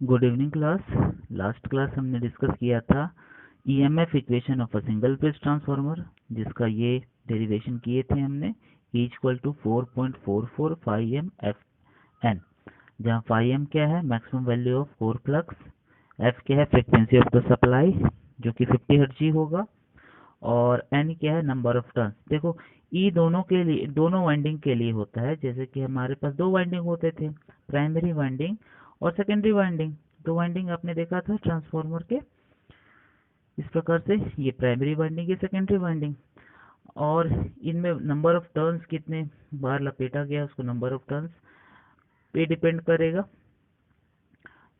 Good evening class. Last class हमने discuss किया था EMF equation of a single phase transformer, जिसका ये डेरिवेशन किए थे हमने E equal to 4.44 phi M F N, जहाँ फाई एम क्या है, maximum value of core flux, F क्या है, फ्रिक्वेंसी ऑफ द सप्लाई जो कि 50 हर्ट्ज होगा, और एन क्या है, नंबर ऑफ टर्न्स। देखो ई दोनों के लिए, दोनों वाइंडिंग के लिए होता है। जैसे कि हमारे पास दो वाइंडिंग होते थे, प्राइमरी वाइंडिंग और सेकेंडरी वाइंडिंग। दो वाइंडिंग आपने देखा था ट्रांसफार्मर के इस प्रकार से, ये प्राइमरी वाइंडिंग, ये सेकेंडरी वाइंडिंग। और इनमें नंबर ऑफ टर्न्स कितने बार लपेटा गया, उसको नंबर ऑफ टर्न्स पे डिपेंड करेगा।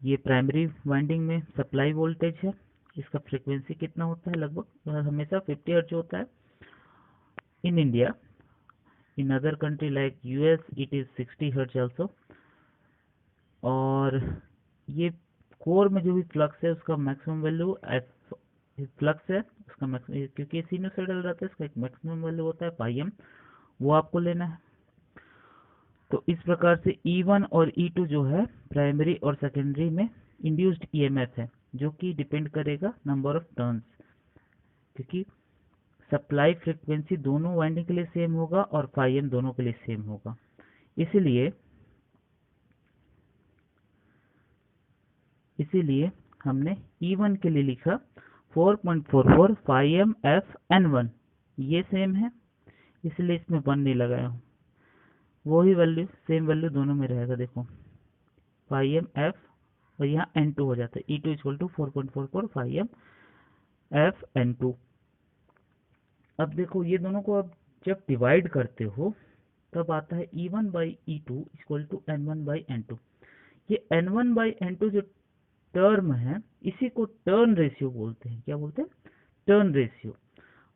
ये प्राइमरी वाइंडिंग में सप्लाई वोल्टेज है, इसका फ्रीक्वेंसी कितना होता है, लगभग हमेशा 50 हर्ट्ज होता है in India. In other country like US it is 60 hertz also. और ये कोर में जो भी फ्लक्स है उसका मैक्सिमम वैल्यू एफ फ्लक्स है उसका मैक्सिमम, क्योंकि सिनुसाइडल रहता है, इसका एक मैक्सिमम वैल्यू होता है पाई एम, वो आपको लेना है। तो इस प्रकार से E1 और E2 जो है प्राइमरी और सेकेंडरी में इंड्यूस्ड ईएमएफ है, जो कि डिपेंड करेगा नंबर ऑफ टर्न्स, क्योंकि सप्लाई फ्रीक्वेंसी दोनों वाइंडिंग के लिए सेम होगा और फाई एम दोनों के लिए सेम होगा। इसीलिए हमने E1 के लिए लिखा 4.44 फाई एम एफ N1, ये सेम है, इसलिए इसमें 1 नहीं लगाया हूँ। वही वैल्यू, सेम वैल्यू दोनों में रहेगा। देखो फाई एम एफ और यहाँ N2 हो जाता है, E2 equal to 4.44 phi M F N2। अब देखो ये दोनों को अब जब डिवाइड करते हो तब आता है E1 by E2 equal to N1 by N2। ये N1 बाई N2 जो टर्म है, इसी को टर्न रेशियो बोलते हैं। क्या बोलते हैं? Turn ratio.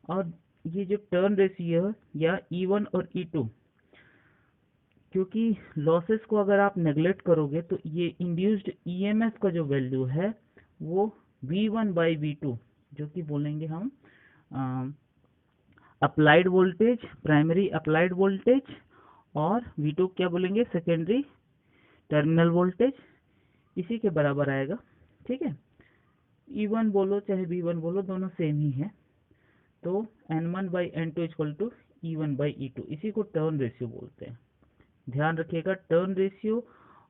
और ये जो टर्न रेशियो है या E1 और E2, क्योंकि लॉसेस को अगर आप नेग्लेक्ट करोगे तो ये इंड्यूस्ड ईएमएफ का जो वैल्यू है वो V1 बाई V2, जो कि बोलेंगे हम applied voltage, primary applied voltage, और V2 क्या बोलेंगे, सेकेंडरी टर्मिनल वोल्टेज, इसी के बराबर आएगा। ठीक है, E1 बोलो चाहे V1 बोलो, दोनों सेम ही है। तो N1 by N2 equal to E1 by E2, इसी को टर्न रेशियो बोलते हैं। ध्यान रखिएगा, टर्न रेशियो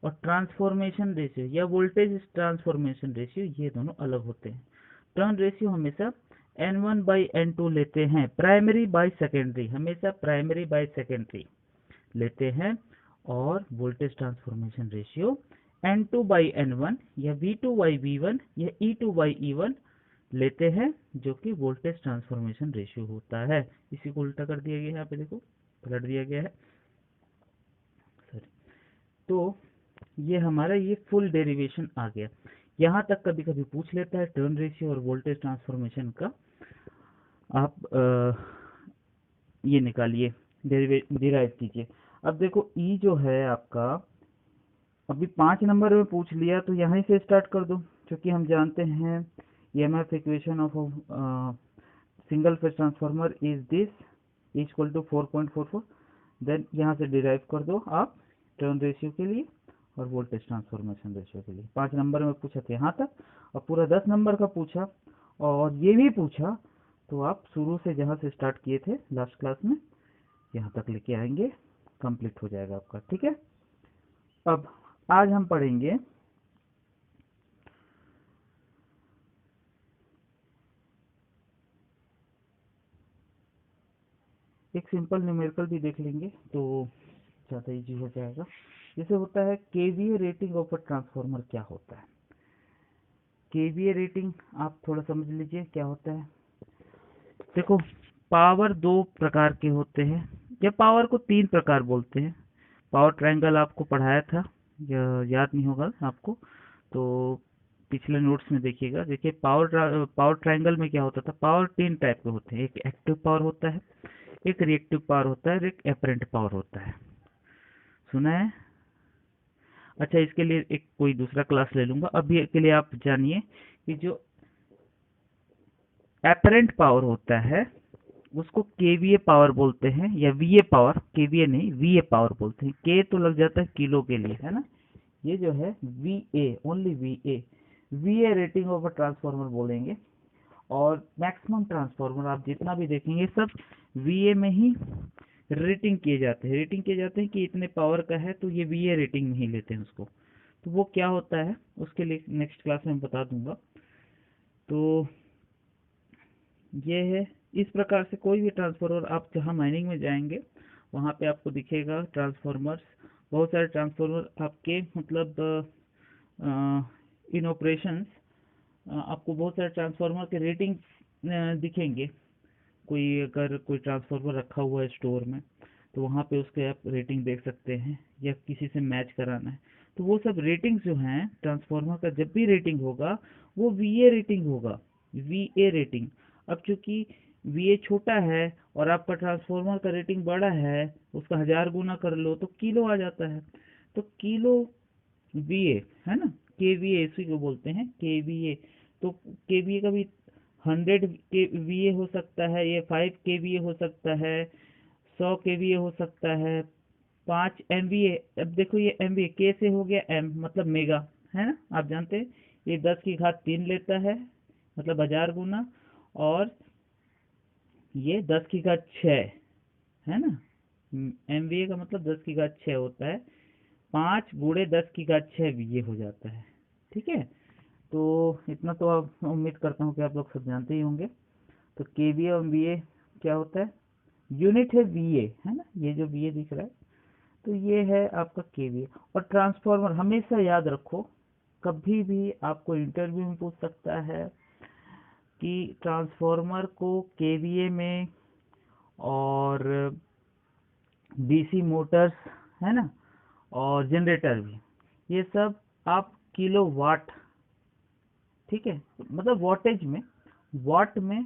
और ट्रांसफॉर्मेशन रेशियो या वोल्टेज ट्रांसफॉर्मेशन रेशियो, ये दोनों अलग होते हैं। टर्न रेशियो हमेशा N1 बाई N2 लेते हैं, प्राइमरी बाई सेकेंडरी, हमेशा प्राइमरी बाई सेकेंडरी लेते हैं। और voltage transformation ratio N2 by N1 या V2 बाई V1 या E2 बाई E1 लेते हैं, जो कि वोल्टेज ट्रांसफॉर्मेशन रेशियो होता है। इसी को उल्टा कर दिया गया है, यहाँ पे देखो पलट दिया गया है। तो ये हमारा ये फुल डेरिवेशन आ गया। यहाँ तक कभी कभी पूछ लेता है टर्न रेशियो और वोल्टेज ट्रांसफॉर्मेशन का, आप ये निकालिए, डिराइव कीजिए। अब देखो ई जो है आपका, अभी 5 नंबर में पूछ लिया तो यहाँ से स्टार्ट कर दो, क्योंकि हम जानते हैं EMF equation of single phase transformer is this equal to 4.44। Then यहाँ से डिराइव कर दो आप टर्न रेशियो के लिए और वोल्टेज ट्रांसफॉर्मेशन रेशियो के लिए। 5 नंबर में पूछा था यहाँ तक, और पूरा 10 नंबर का पूछा और ये भी पूछा, तो आप शुरू से जहाँ से स्टार्ट किए थे लास्ट क्लास में यहाँ तक लेके आएंगे, कंप्लीट हो जाएगा आपका। ठीक है, अब आज हम पढ़ेंगे एक सिंपल न्यूमेरिकल भी देख लेंगे तो ज़्यादा इजी हो जाएगा। जैसे होता है KVA rating of a transformer, क्या होता है केवीए रेटिंग, आप थोड़ा समझ लीजिए क्या होता है। देखो पावर दो प्रकार के होते हैं, या पावर को 3 प्रकार बोलते हैं। पावर ट्रायंगल आपको पढ़ाया था, याद नहीं होगा आपको तो पिछले नोट्स में देखिएगा। देखिए पावर ट्रायंगल में क्या होता था, पावर 3 टाइप के होते हैं। एक एक्टिव पावर होता है, एक रिएक्टिव पावर होता है, और एक एपरेंट पावर होता है। सुना है? अच्छा, इसके लिए एक कोई दूसरा क्लास ले लूंगा। अभी के लिए आप जानिए कि जो एपरेंट पावर होता है उसको केवीए पावर बोलते हैं, या वीए पावर, केवीए नहीं वीए पावर बोलते हैं। के तो लग जाता है किलो के लिए, है ना, ये जो है VA, only VA rating of a transformer बोलेंगे। और मैक्सिमम ट्रांसफार्मर आप जितना भी देखेंगे सब VA में ही रेटिंग किए जाते हैं, कि इतने पावर का है तो ये VA रेटिंग में ही लेते हैं उसको। तो वो क्या होता है उसके लिए नेक्स्ट क्लास में बता दूंगा। तो ये है, इस प्रकार से कोई भी ट्रांसफार्मर आप जहाँ माइनिंग में जाएंगे वहाँ पे आपको दिखेगा ट्रांसफार्मर्स, बहुत सारे ट्रांसफार्मर आपके मतलब इन ऑपरेशंस आपको बहुत सारे ट्रांसफार्मर के रेटिंग दिखेंगे। अगर कोई ट्रांसफार्मर रखा हुआ है स्टोर में तो वहाँ पे उसके आप रेटिंग देख सकते हैं, या किसी से मैच कराना है तो वो सब रेटिंग जो हैं ट्रांसफार्मर का, जब भी रेटिंग होगा वो VA रेटिंग होगा, VA रेटिंग। अब चूंकि VA छोटा है और आपका ट्रांसफार्मर का रेटिंग बड़ा है, उसका 1000 गुना कर लो तो किलो आ जाता है। तो किलो VA है ना, KVA इसी को बोलते हैं KVA। तो KVA का भी 100 KVA हो सकता है, ये 5 KVA हो सकता है, 100 KVA हो सकता है, 5 MVA। अब देखो ये MVA K से हो गया M मतलब मेगा, है ना, आप जानते हैं ये 10 की घात 3 लेता है मतलब 1000 गुना, और ये 10 की घात 6 है ना, MVA का मतलब 10 की घात 6 होता है, 5 गुणे 10 की घात 6 VA हो जाता है। ठीक है, तो इतना तो आप उम्मीद करता हूँ कि आप लोग सब जानते ही होंगे। तो KVA और VA क्या होता है, यूनिट है VA, है ना, ये जो VA दिख रहा है तो ये है आपका KVA। और ट्रांसफार्मर हमेशा याद रखो, कभी भी आपको इंटरव्यू में पूछ सकता है कि ट्रांसफार्मर को KVA में और DC मोटर्स, है ना, और जनरेटर भी, ये सब आप किलो वाट, ठीक है, मतलब वाट में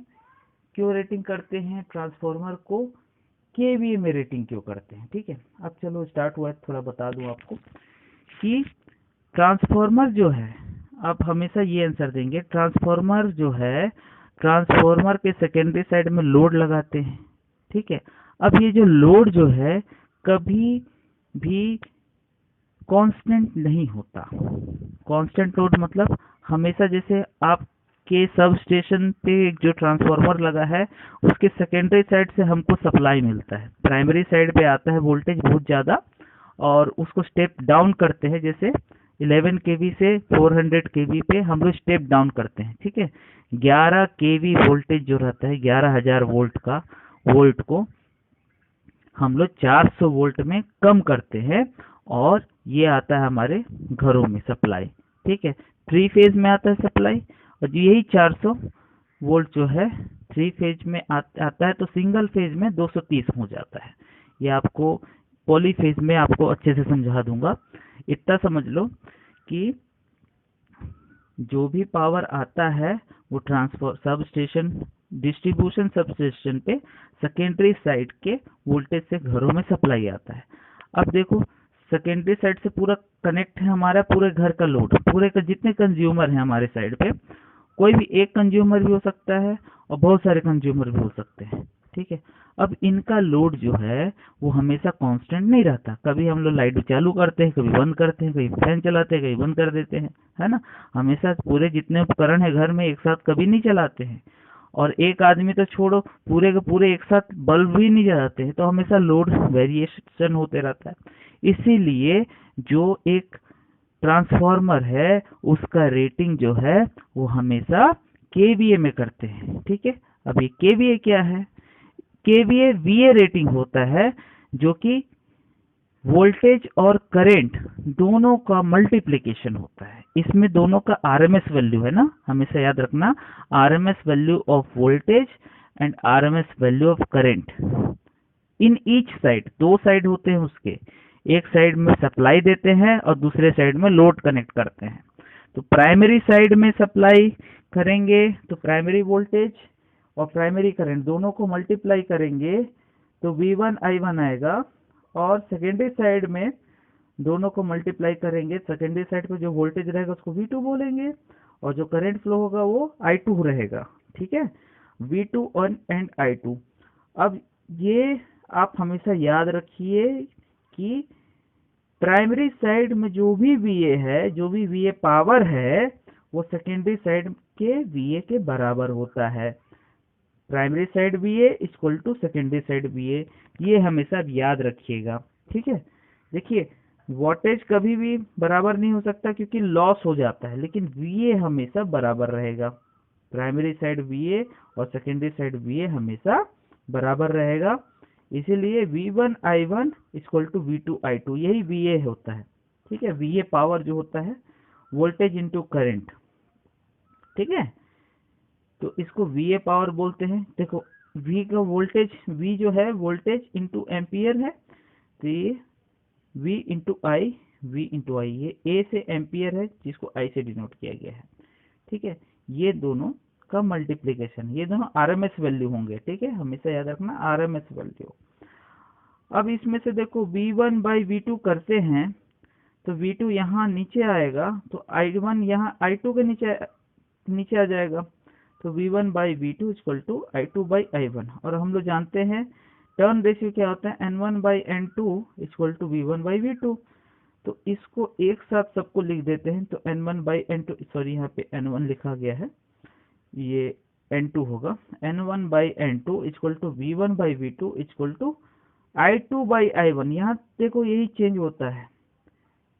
क्यों रेटिंग करते हैं ट्रांसफार्मर को, KVA में रेटिंग क्यों करते हैं। ठीक है, अब चलो स्टार्ट हुआ है, थोड़ा बता दूं आपको कि ट्रांसफार्मर जो है, आप हमेशा ये आंसर देंगे, ट्रांसफार्मर जो है ट्रांसफार्मर के सेकेंडरी साइड में लोड लगाते हैं। ठीक है, अब ये जो लोड जो है कभी भी कांस्टेंट नहीं होता। कांस्टेंट लोड मतलब हमेशा, जैसे आपके सब स्टेशन पे जो ट्रांसफार्मर लगा है उसके सेकेंडरी साइड से हमको सप्लाई मिलता है, प्राइमरी साइड पे आता है वोल्टेज बहुत ज़्यादा और उसको स्टेप डाउन करते हैं, जैसे 11 केवी से 400 केवी पे हम लोग स्टेप डाउन करते हैं। ठीक है, 11 केवी वोल्टेज जो रहता है 11,000 वोल्ट का, वोल्ट को हम लोग 400 वोल्ट में कम करते हैं और ये आता है हमारे घरों में सप्लाई। ठीक है, 3 फेज में आता है सप्लाई, और यही 400 वोल्ट जो है 3 फेज में आता है, तो सिंगल फेज में 230 हो जाता है। ये आपको पॉली फेज में आपको अच्छे से समझा दूंगा। इतना समझ लो कि जो भी पावर आता है वो transfer sub station, distribution sub station पे सेकेंडरी साइड के वोल्टेज से घरों में सप्लाई आता है। अब देखो, सेकेंडरी साइड से पूरा कनेक्ट है हमारा पूरे घर का लोड, पूरे का जितने कंज्यूमर हैं हमारे साइड पे, कोई भी एक कंज्यूमर भी हो सकता है और बहुत सारे कंज्यूमर भी हो सकते हैं। ठीक है, अब इनका लोड जो है वो हमेशा कांस्टेंट नहीं रहता, कभी हम लोग लाइट चालू करते हैं, कभी बंद करते हैं, कभी फैन चलाते हैं, कभी बंद कर देते हैं, है ना, हमेशा पूरे जितने उपकरण है घर में एक साथ कभी नहीं चलाते हैं। और एक आदमी तो छोड़ो, पूरे के पूरे एक साथ बल्ब भी नहीं जलाते हैं, तो हमेशा लोड वेरिएशन होते रहता है। इसीलिए जो एक ट्रांसफार्मर है उसका रेटिंग जो है वो हमेशा KVA में करते हैं। ठीक है, अब ये KVA क्या है, KVA VA रेटिंग होता है, जो कि वोल्टेज और करंट दोनों का मल्टीप्लिकेशन होता है। इसमें दोनों का RMS वैल्यू है ना, हमेशा याद रखना, RMS value of voltage and RMS value of current in each side, दो साइड होते हैं उसके, एक साइड में सप्लाई देते हैं और दूसरे साइड में लोड कनेक्ट करते हैं। तो प्राइमरी साइड में सप्लाई करेंगे तो प्राइमरी वोल्टेज और प्राइमरी करंट दोनों को मल्टीप्लाई करेंगे तो V1 I1 आएगा, और सेकेंडरी साइड में दोनों को मल्टीप्लाई करेंगे, सेकेंडरी साइड पे जो वोल्टेज रहेगा उसको V2 बोलेंगे और जो करंट फ्लो होगा वो I2 रहेगा। ठीक है, V2 एंड I2। अब ये आप हमेशा याद रखिए कि प्राइमरी साइड में जो भी VA है, जो भी VA पावर है, वो सेकेंडरी साइड के VA के बराबर होता है। Primary side VA equal to secondary side VA, ये हमेशा याद रखिएगा। ठीक है, देखिए वोल्टेज कभी भी बराबर नहीं हो सकता क्योंकि लॉस हो जाता है, लेकिन VA हमेशा बराबर रहेगा। प्राइमरी साइड VA और सेकेंडरी साइड VA हमेशा बराबर रहेगा, इसीलिए V1 I1 equal to V2 I2, यही VA होता है। ठीक है, VA पावर जो होता है वोल्टेज इंटू करंट। ठीक है, तो इसको VA पावर बोलते हैं। देखो V का वोल्टेज, V जो है वोल्टेज इंटू एम्पियर है, तो ये V इंटू आई, V इंटू आई, ये A से एम्पियर है जिसको I से डिनोट किया गया है। ठीक है, ये दोनों का मल्टीप्लिकेशन, ये दोनों RMS वैल्यू होंगे। ठीक है, हमेशा याद रखना RMS वैल्यू। अब इसमें से देखो V1 बाई V2 करते हैं तो V2 यहाँ नीचे आएगा, तो I1 यहाँ I2 के नीचे आ जाएगा, तो V1 by V2 equal to I2 by I1। और हम लोग जानते हैं टर्न रेशियो क्या होता है, N1 by N2 equal to V1 by V2। तो इसको एक साथ सबको लिख देते हैं, तो N1 बाई N2, सॉरी यहाँ पे N1 लिखा गया है, ये N2 होगा। N1 by N2 equal to V1 by V2 equal to I2 by I1। यहाँ देखो यही चेंज होता है।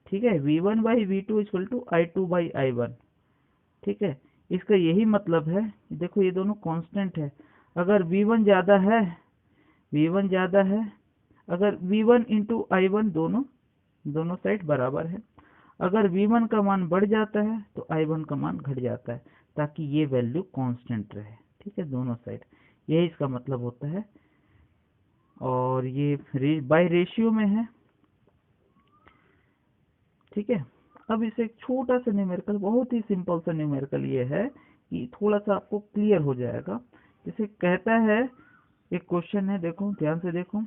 ठीक है, V1 by V2 equal to I2 by I1। ठीक है, इसका यही मतलब है, देखो ये दोनों कांस्टेंट है। अगर V1 ज़्यादा है, V1 ज़्यादा है, अगर V1 इंटू I1 दोनों साइड बराबर है। अगर V1 का मान बढ़ जाता है तो I1 का मान घट जाता है, ताकि ये वैल्यू कांस्टेंट रहे। ठीक है, दोनों साइड, यही इसका मतलब होता है। और ये बाय रेशियो में है। ठीक है, अब इसे एक छोटा सा न्यूमेरिकल, बहुत ही सिंपल सा न्यूमेरिकल ये है कि थोड़ा सा आपको क्लियर हो जाएगा। जैसे कहता है, एक क्वेश्चन है, देखो ध्यान से देखो,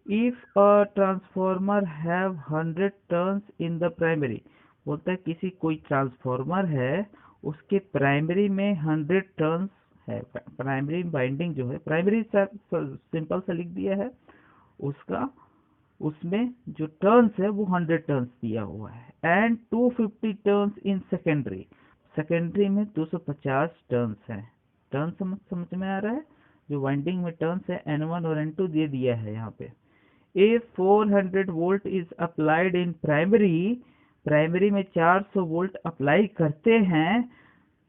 if a transformer have 100 turns in the primary, बोलता है किसी कोई ट्रांसफॉर्मर है, उसके प्राइमरी में 100 टर्न्स है। प्राइमरी वाइंडिंग जो है, प्राइमरी सिंपल सा लिख दिया है उसका, उसमें जो टर्न्स है वो 100 टर्न्स दिया हुआ है। And 250 turns in secondary, secondary में 250 टर्न्स है। टर्न्स समझ में आ रहा है, जो वाइंडिंग में टर्न्स है N1 और N2 दे दिया है यहाँ पे। A 400 volt is applied in primary, primary में 400 वोल्ट अप्लाई करते हैं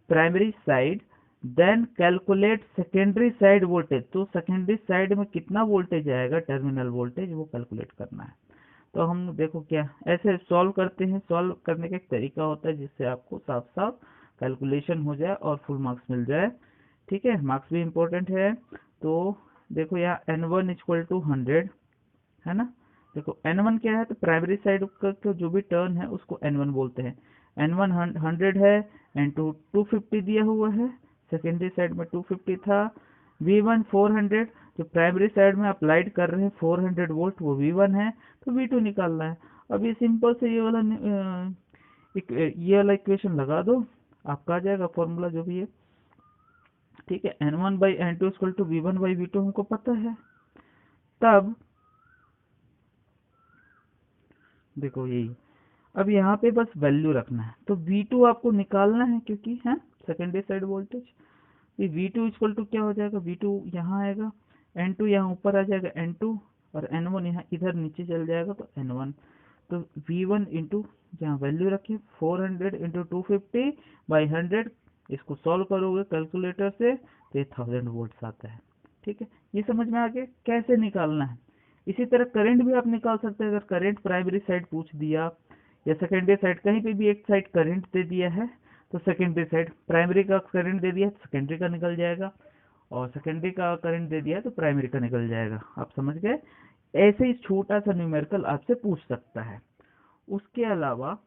primary side, then calculate secondary side voltage. तो सेकेंडरी साइड में कितना वोल्टेज आएगा, टर्मिनल वोल्टेज, वो कैलकुलेट करना है। तो हम देखो क्या ऐसे सॉल्व करते हैं। सॉल्व करने का एक तरीका होता है जिससे आपको साफ साफ कैलकुलेशन हो जाए और फुल मार्क्स मिल जाए। ठीक है, मार्क्स भी इम्पोर्टेंट है। तो देखो यहाँ N1 इक्वल टू 100 है ना। देखो N1 क्या है, तो प्राइमरी साइड का जो भी टर्न है उसको N1 बोलते हैं। N1 100 है, N2 250 दिया हुआ है, सेकेंडरी साइड में 250 था। V1 400, जो प्राइमरी साइड में अप्लाइड कर रहे हैं 400 वोल्ट, वो V1 है, तो V2 निकालना है। अब ये सिंपल से ये वाला इक्वेशन लगा दो, आपका आ जाएगा फॉर्मूला जो भी है। ठीक है, N1 by N2 equal to V1 by V2 हमको पता है। तब देखो यही, अब यहाँ पे बस वैल्यू रखना है, तो V2 आपको निकालना है क्योंकि है सेकेंडरी साइड वोल्टेज। ये V2 इक्वल टू क्या हो जाएगा, V2 यहाँ आएगा, N2 यहाँ ऊपर आ जाएगा N2, और N1 यहाँ इधर नीचे चल जाएगा तो N1। तो V1 इंटू यहाँ वैल्यू रखिए 400 इंटू 250 बाई 100, इसको सॉल्व करोगे कैलकुलेटर से तो ये 1000 वोल्ट्स आता है। ठीक है, ये समझ में आ गया कैसे निकालना है। इसी तरह करंट भी आप निकाल सकते हैं। अगर करंट प्राइमरी साइड पूछ दिया या सेकेंडरी साइड, कहीं पे भी एक साइड करंट दे दिया है तो सेकेंडरी साइड, प्राइमरी का करंट दे दिया है तो सेकेंडरी का निकल जाएगा, और सेकेंडरी का करंट दे दिया है तो प्राइमरी का निकल जाएगा। आप समझ गए। ऐसे ही छोटा सा न्यूमेरिकल आपसे पूछ सकता है। उसके अलावा